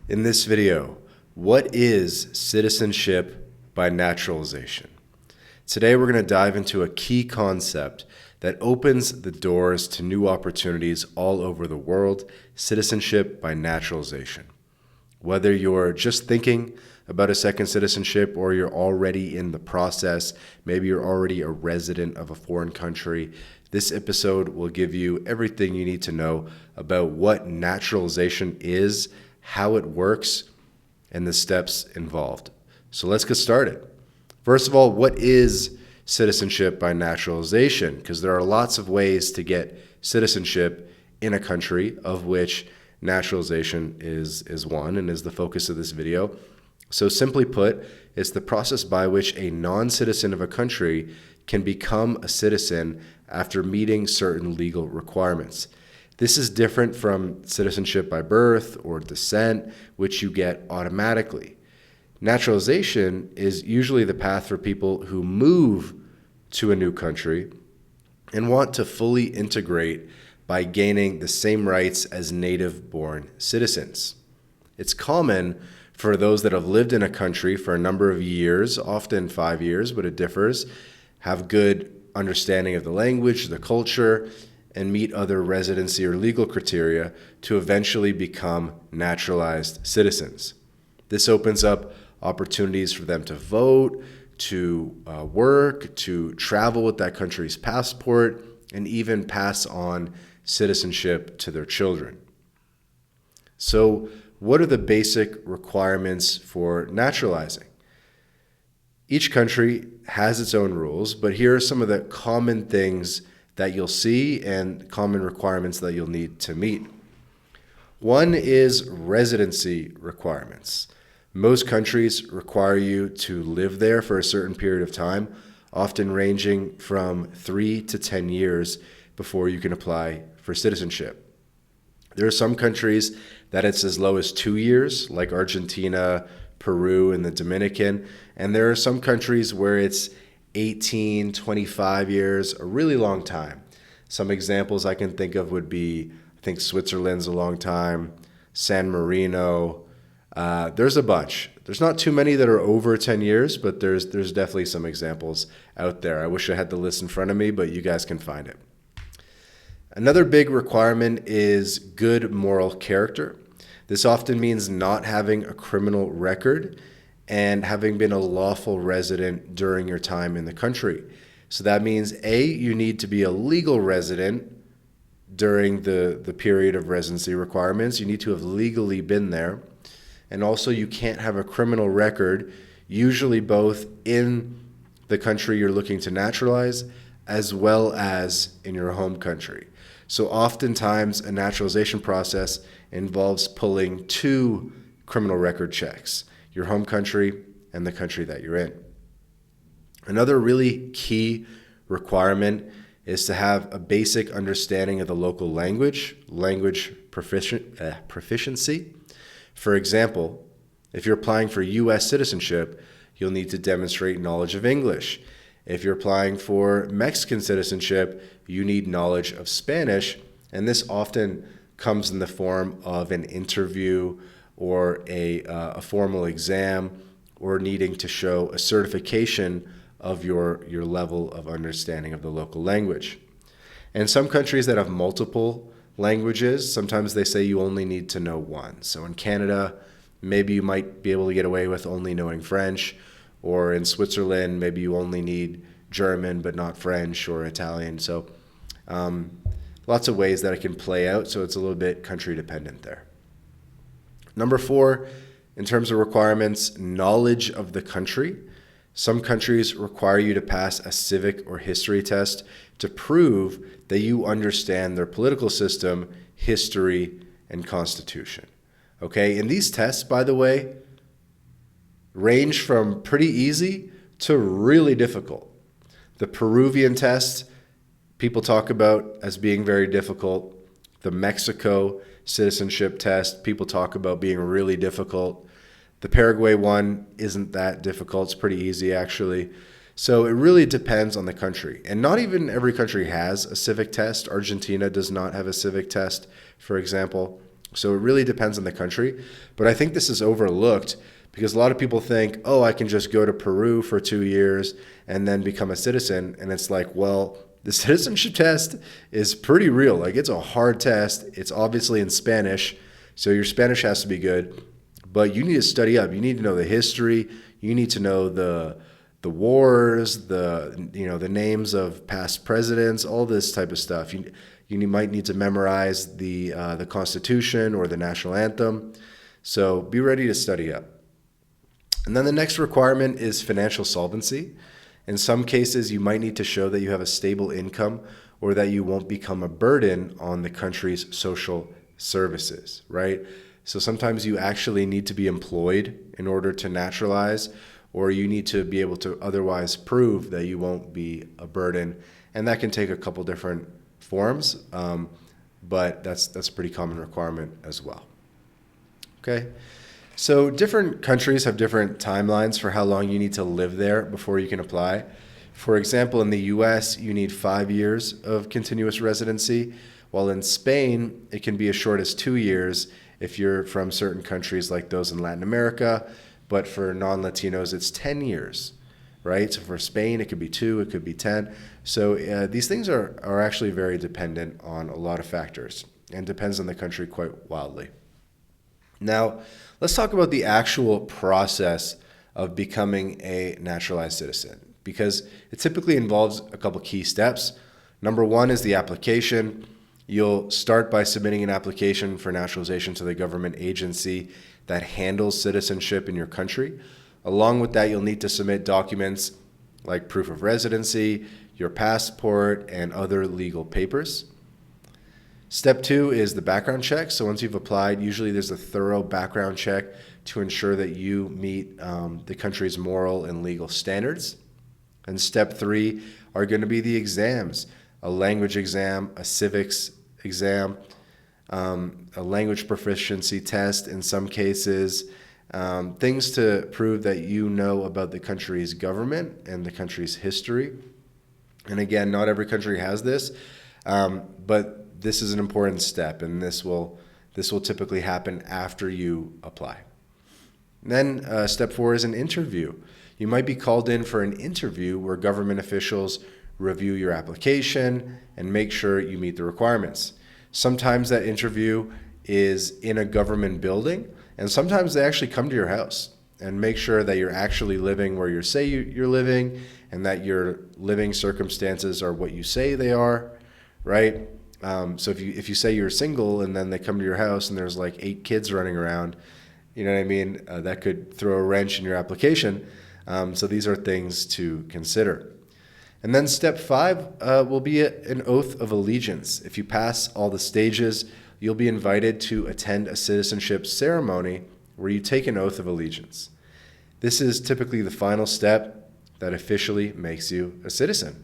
In this video, what is citizenship by naturalization? Today we're going to dive into a key concept that opens the doors to new opportunities all over the world, citizenship by naturalization. Whether you're just thinking about a second citizenship or you're already in the process, maybe you're already a resident of a foreign country, this episode will give you everything you need to know about what naturalization is, how it works, and the steps involved. So let's get started. First of all, what is citizenship by naturalization? Because there are lots of ways to get citizenship in a country, of which naturalization is one and is the focus of this video. So simply put, it's the process by which a non-citizen of a country can become a citizen after meeting certain legal requirements. This is different from citizenship by birth or descent, which you get automatically. Naturalization is usually the path for people who move to a new country and want to fully integrate by gaining the same rights as native-born citizens. It's common for those that have lived in a country for a number of years, often 5 years, but it differs, have good understanding of the language, the culture, and meet other residency or legal criteria to eventually become naturalized citizens. This opens up opportunities for them to vote, to work, to travel with that country's passport, and even pass on citizenship to their children. So, what are the basic requirements for naturalizing? Each country has its own rules, but here are some of the common things that you'll see and common requirements that you'll need to meet. One is residency requirements. Most countries require you to live there for a certain period of time, often ranging from 3 to 10 years before you can apply for citizenship. There are some countries that it's as low as 2 years, like Argentina, Peru, and the Dominican, and there are some countries where it's 18, 25 years, a really long time. Some examples I can think of would be, I think Switzerland's a long time, San Marino. There's a bunch. There's not too many that are over 10 years, but there's definitely some examples out there. I wish I had the list in front of me, but you guys can find it. Another big requirement is good moral character. This often means not having a criminal record and having been a lawful resident during your time in the country. So that means, A, you need to be a legal resident during the period of residency requirements. You need to have legally been there. And also you can't have a criminal record, usually both in the country you're looking to naturalize as well as in your home country. So oftentimes a naturalization process involves pulling two criminal record checks, your home country and the country that you're in. Another really key requirement is to have a basic understanding of the local language proficiency. For example, if you're applying for U.S. citizenship, you'll need to demonstrate knowledge of English. If you're applying for Mexican citizenship, you need knowledge of Spanish, and this often comes in the form of an interview or a formal exam, or needing to show a certification of your level of understanding of the local language. And some countries that have multiple languages, sometimes they say you only need to know one. So in Canada, maybe you might be able to get away with only knowing French, or in Switzerland, maybe you only need German but not French or Italian. So lots of ways that it can play out, so it's a little bit country dependent there. Number 4, in terms of requirements, knowledge of the country. Some countries require you to pass a civic or history test to prove that you understand their political system, history, and constitution. Okay, and these tests, by the way, range from pretty easy to really difficult. The Peruvian test, people talk about as being very difficult. The Mexico citizenship test, people talk about being really difficult. The Paraguay one isn't that difficult. It's pretty easy, actually. So it really depends on the country. And not even every country has a civic test. Argentina does not have a civic test, for example. So it really depends on the country. But I think this is overlooked because a lot of people think, oh, I can just go to Peru for 2 years and then become a citizen. And it's like, well, the citizenship test is pretty real. Like, it's a hard test. It's obviously in Spanish, so your Spanish has to be good. But you need to study up. You need to know the history. You need to know the wars, the names of past presidents, all this type of stuff. You might need to memorize the Constitution or the national anthem. So be ready to study up. And then the next requirement is financial solvency. In some cases, you might need to show that you have a stable income or that you won't become a burden on the country's social services, right? So sometimes you actually need to be employed in order to naturalize, or you need to be able to otherwise prove that you won't be a burden. And that can take a couple different forms, but that's a pretty common requirement as well. Okay. So different countries have different timelines for how long you need to live there before you can apply. For example, in the US, you need 5 years of continuous residency, while in Spain, it can be as short as 2 years if you're from certain countries like those in Latin America, but for non-Latinos, it's 10 years, right? So for Spain, it could be 2, it could be 10. So these things are actually very dependent on a lot of factors and depends on the country quite wildly. Now, let's talk about the actual process of becoming a naturalized citizen, because it typically involves a couple key steps. Number one is the application. You'll start by submitting an application for naturalization to the government agency that handles citizenship in your country. Along with that, you'll need to submit documents like proof of residency, your passport, and other legal papers. Step 2 is the background check. So once you've applied, usually there's a thorough background check to ensure that you meet the country's moral and legal standards. And step 3 are going to be the exams: a language exam, a civics exam, a language proficiency test in some cases, things to prove that you know about the country's government and the country's history. And again, not every country has this, but this is an important step, and this will typically happen after you apply. Then step 4 is an interview. You might be called in for an interview where government officials review your application and make sure you meet the requirements. Sometimes that interview is in a government building, and sometimes they actually come to your house and make sure that you're actually living where you say you're living and that your living circumstances are what you say they are, right? So if you say you're single and then they come to your house and there's like 8 kids running around, you know what I mean? That could throw a wrench in your application. So these are things to consider. And then step 5 will be an oath of allegiance. If you pass all the stages, you'll be invited to attend a citizenship ceremony where you take an oath of allegiance. This is typically the final step that officially makes you a citizen.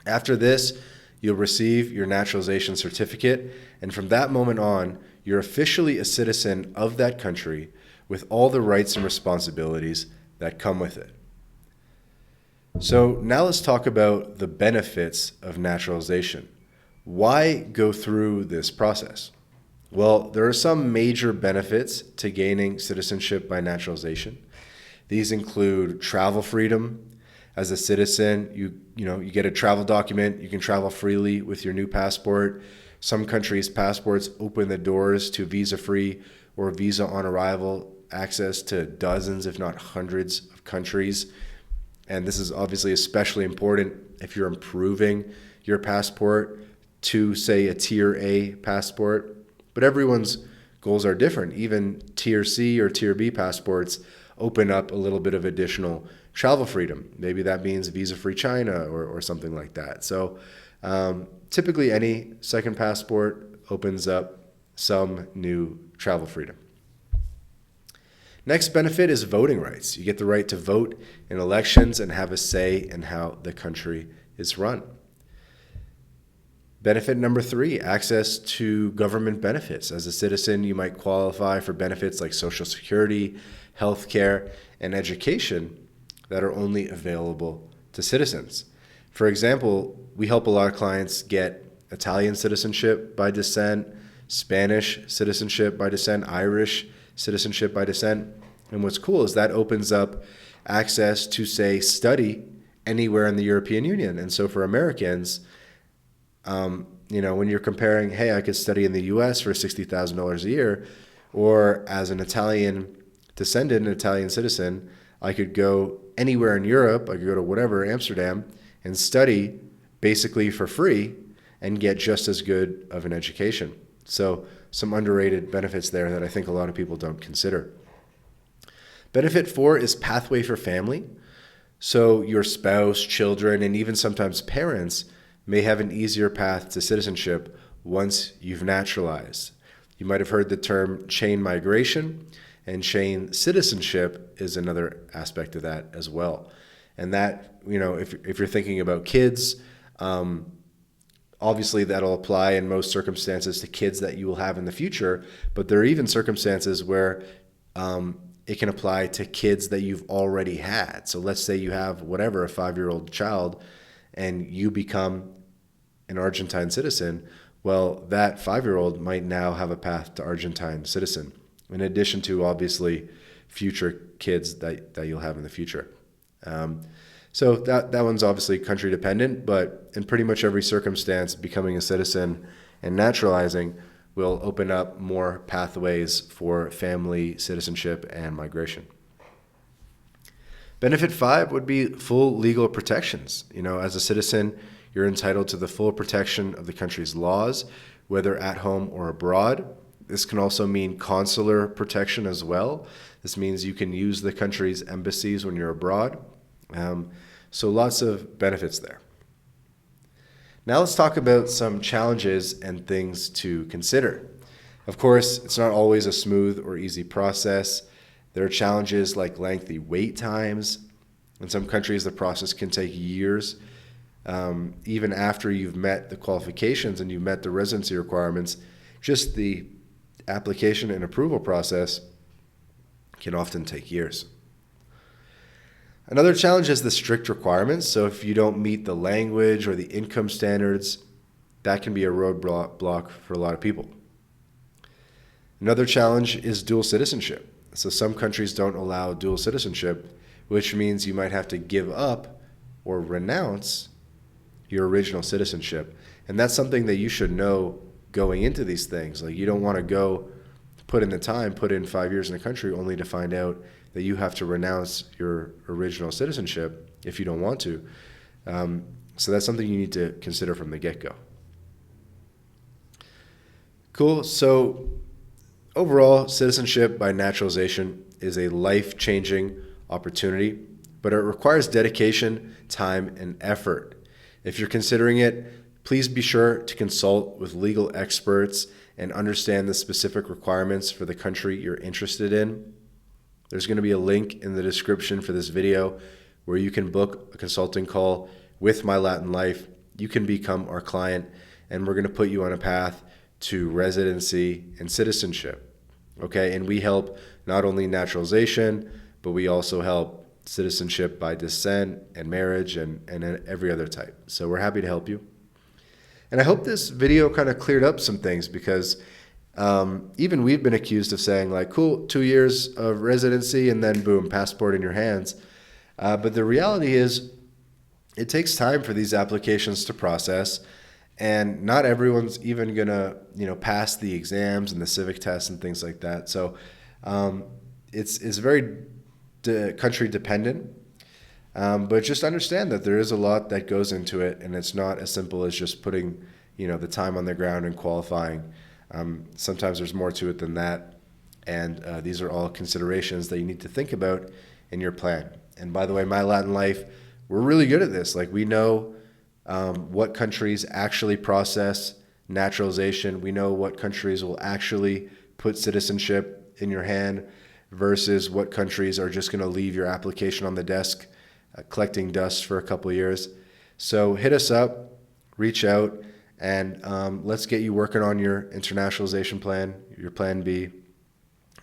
After this, you'll receive your naturalization certificate, and from that moment on, you're officially a citizen of that country with all the rights and responsibilities that come with it. So now let's talk about the benefits of naturalization. Why go through this process? Well, there are some major benefits to gaining citizenship by naturalization. These include travel freedom. As a citizen, you get a travel document. You can travel freely with your new passport. Some countries' passports open the doors to visa-free or visa on arrival access to dozens, if not hundreds, of countries. And this is obviously especially important if you're improving your passport to, say, a Tier A passport. But everyone's goals are different. Even Tier C or Tier B passports open up a little bit of additional travel freedom. Maybe that means visa-free China or something like that. So typically any second passport opens up some new travel freedom. Next benefit is voting rights. You get the right to vote in elections and have a say in how the country is run. Benefit number 3, access to government benefits. As a citizen, you might qualify for benefits like Social Security, healthcare, and education that are only available to citizens. For example, we help a lot of clients get Italian citizenship by descent, Spanish citizenship by descent, Irish citizenship by descent. And what's cool is that opens up access to, say, study anywhere in the European Union. And so for Americans, when you're comparing, hey, I could study in the US for $60,000 a year, or as an Italian descendant, an Italian citizen, I could go anywhere in Europe, I could go to whatever, Amsterdam, and study basically for free and get just as good of an education. So some underrated benefits there that I think a lot of people don't consider. Benefit 4 is pathway for family. So your spouse, children, and even sometimes parents may have an easier path to citizenship once you've naturalized. You might have heard the term chain migration, and chain citizenship is another aspect of that as well. And that, if you're thinking about kids, obviously that'll apply in most circumstances to kids that you will have in the future, but there are even circumstances where it can apply to kids that you've already had. So let's say you have a 5-year-old child, and you become an Argentine citizen. Well, that 5-year-old might now have a path to Argentine citizen, in addition to obviously future kids that you'll have in the future. So that one's obviously country dependent, but in pretty much every circumstance, becoming a citizen and naturalizing will open up more pathways for family, citizenship, and migration. Benefit 5 would be full legal protections. As a citizen, you're entitled to the full protection of the country's laws, whether at home or abroad. This can also mean consular protection as well. This means you can use the country's embassies when you're abroad. So lots of benefits there. Now let's talk about some challenges and things to consider. Of course, it's not always a smooth or easy process. There are challenges like lengthy wait times. In some countries, the process can take years. Even after you've met the qualifications and you've met the residency requirements, just the application and approval process can often take years. Another challenge is the strict requirements. So if you don't meet the language or the income standards, that can be a roadblock for a lot of people. Another challenge is dual citizenship. So some countries don't allow dual citizenship, which means you might have to give up or renounce your original citizenship. And that's something that you should know going into these things. Like, you don't want to go put in the time, put in 5 years in the country only to find out that you have to renounce your original citizenship if you don't want to. So that's something you need to consider from the get-go. Cool. So overall, citizenship by naturalization is a life-changing opportunity, but it requires dedication, time, and effort. If you're considering it, please be sure to consult with legal experts and understand the specific requirements for the country you're interested in. There's going to be a link in the description for this video where you can book a consulting call with MyLatinLife. You can become our client, and we're going to put you on a path to residency and citizenship. Okay, and we help not only naturalization, but we also help citizenship by descent and marriage and every other type. So we're happy to help you. And I hope this video kind of cleared up some things, because even we've been accused of saying, like, cool, 2 years of residency and then boom, passport in your hands. But the reality is it takes time for these applications to process, and not everyone's even gonna, pass the exams and the civic tests and things like that. So it's very country dependent. But just understand that there is a lot that goes into it, and it's not as simple as just putting, the time on the ground and qualifying. Sometimes there's more to it than that, and these are all considerations that you need to think about in your plan. And by the way, MyLatinLife, we're really good at this. Like, we know what countries actually process naturalization. We know what countries will actually put citizenship in your hand versus what countries are just going to leave your application on the desk collecting dust for a couple of years. So hit us up, reach out, and let's get you working on your internationalization plan, your plan B,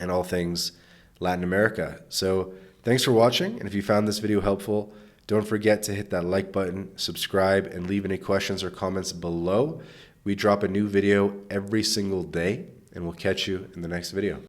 and all things Latin America. So thanks for watching, and if you found this video helpful, don't forget to hit that like button, subscribe, and leave any questions or comments below. We drop a new video every single day, and we'll catch you in the next video.